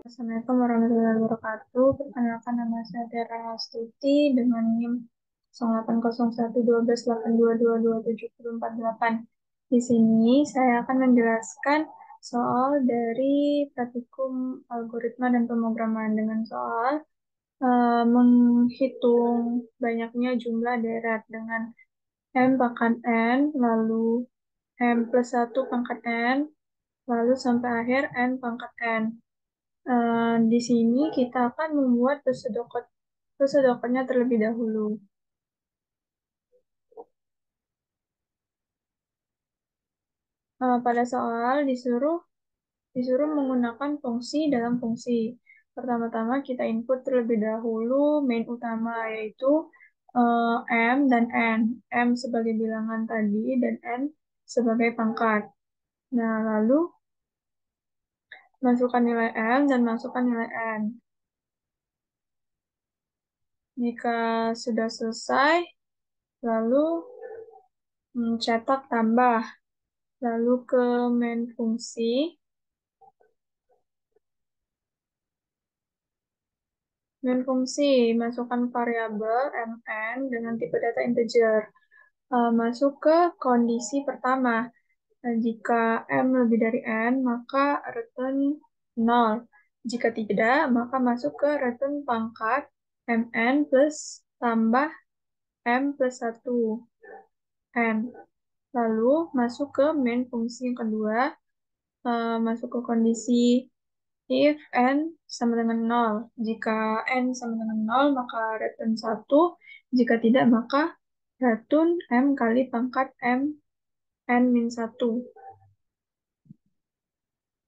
Assalamualaikum warahmatullahi wabarakatuh. Perkenalkan, nama saya Tiara Astuti dengan NIM 08011282227448. Di sini saya akan menjelaskan soal dari praktikum algoritma dan pemrograman dengan soal menghitung banyaknya jumlah deret dengan M pangkat N, lalu M plus 1 pangkat N, lalu sampai akhir N pangkat N. Di sini kita akan membuat pseudocode-nya terlebih dahulu. Pada soal disuruh menggunakan fungsi dalam fungsi. Pertama-tama kita input terlebih dahulu main utama, yaitu M dan N. M sebagai bilangan tadi dan N sebagai pangkat. Nah, lalu masukkan nilai M dan masukkan nilai N. Jika sudah selesai, lalu cetak tambah. Lalu ke main fungsi. Main fungsi, masukkan variabel mn dengan tipe data integer. Masuk ke kondisi pertama. Jika m lebih dari n, maka return 0. Jika tidak, maka masuk ke return pangkat mn plus tambah m plus 1 n. Lalu masuk ke main fungsi yang kedua, masuk ke kondisi if n sama dengan 0. Jika n sama dengan 0, maka return 1. Jika tidak, maka return m kali pangkat m n min 1.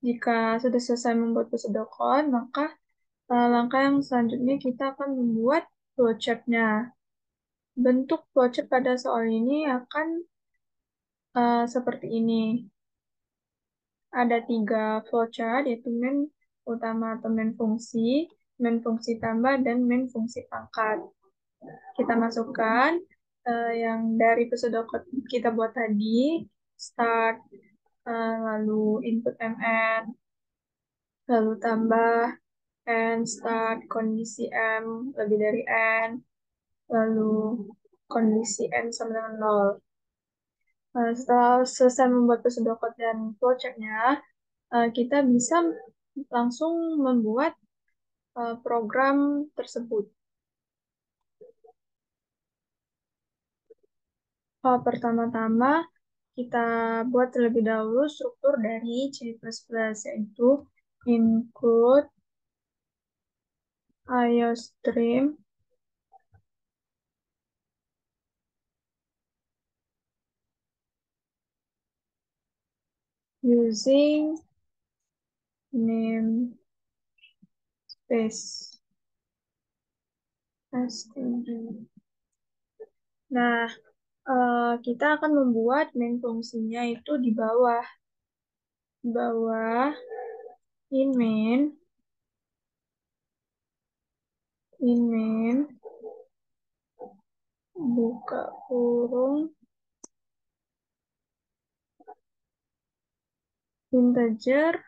Jika sudah selesai membuat pseudocode, maka langkah yang selanjutnya kita akan membuat flowchart-nya. Bentuk flowchart pada soal ini akan seperti ini. Ada 3 flowchart, yaitu main utama atau main fungsi tambah, dan main fungsi pangkat. Kita masukkan yang dari pseudocode kita buat tadi, start, lalu input mn, lalu tambah n, start, kondisi m lebih dari n, lalu kondisi n sama dengan 0. Setelah selesai membuat pseudocode dan flowchart-nya, kita bisa langsung membuat program tersebut. Pertama-tama, kita buat terlebih dahulu struktur dari C++, yaitu include IOStream using namespace. Nah, kita akan membuat main fungsinya itu di bawah. In main, buka kurung, integer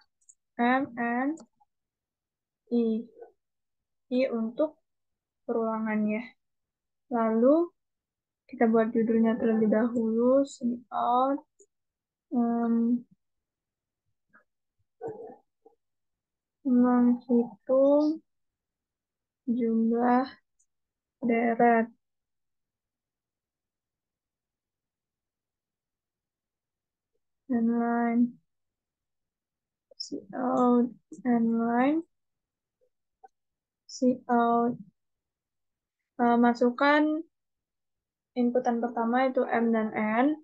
m n i. I untuk perulangannya. Lalu kita buat judulnya terlebih dahulu, cout menghitung jumlah deret. Inline, cout, inline, cout. Masukkan inputan pertama itu M dan N.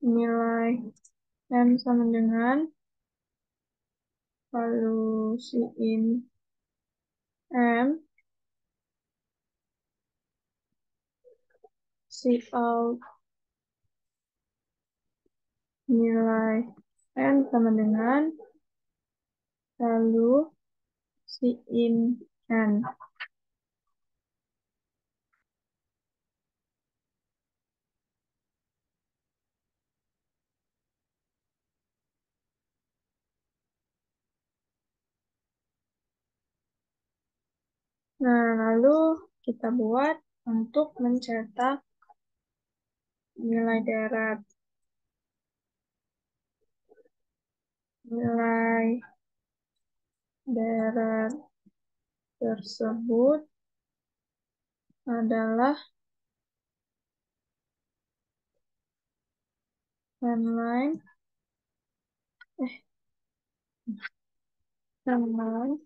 Nilai M sama dengan, lalu in M, out nilai N sama dengan, lalu in N. Nah, lalu kita buat untuk mencetak nilai darat. Nilai darat tersebut adalah timeline, timeline.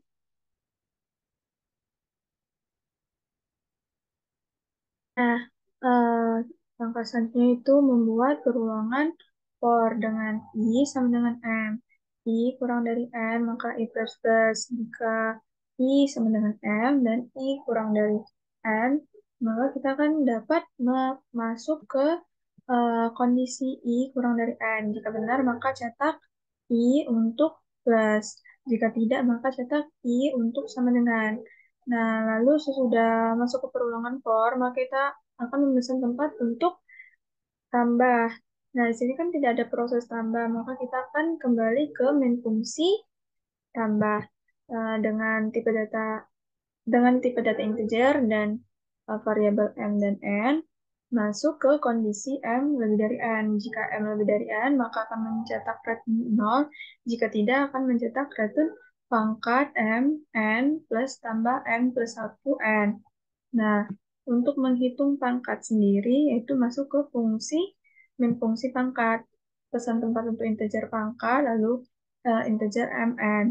Nah, eh, langkah selanjutnya itu membuat perulangan for dengan I sama dengan M. I kurang dari M, maka I plus plus. Jika I sama dengan M dan I kurang dari M, maka kita akan dapat masuk ke kondisi I kurang dari N. Jika benar, maka cetak I untuk plus. Jika tidak, maka cetak I untuk sama dengan. Nah, lalu sesudah masuk ke perulangan for, maka kita akan memesan tempat untuk tambah. Nah, di sini kan tidak ada proses tambah, maka kita akan kembali ke main fungsi tambah dengan tipe data integer dan variabel m dan n masuk ke kondisi m lebih dari n. Jika m lebih dari n, maka akan mencetak return 0. Jika tidak, akan mencetak return pangkat m, n plus tambah n plus 1 n. Nah, untuk menghitung pangkat sendiri, yaitu masuk ke min fungsi pangkat. Pesan tempat untuk integer pangkat, lalu integer mn.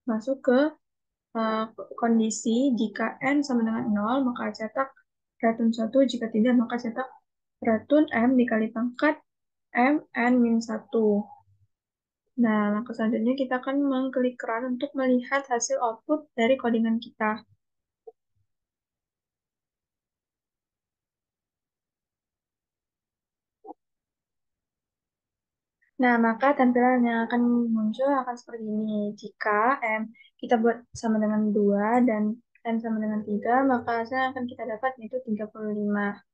Masuk ke eh, kondisi jika n sama dengan 0, maka cetak return 1. Jika tidak, maka cetak return m dikali pangkat m n min 1. Nah, langkah selanjutnya kita akan mengklik run untuk melihat hasil output dari codingan kita. Nah, maka tampilan yang akan muncul akan seperti ini. Jika M kita buat sama dengan 2 dan N sama dengan 3, maka hasil yang akan kita dapat yaitu 35.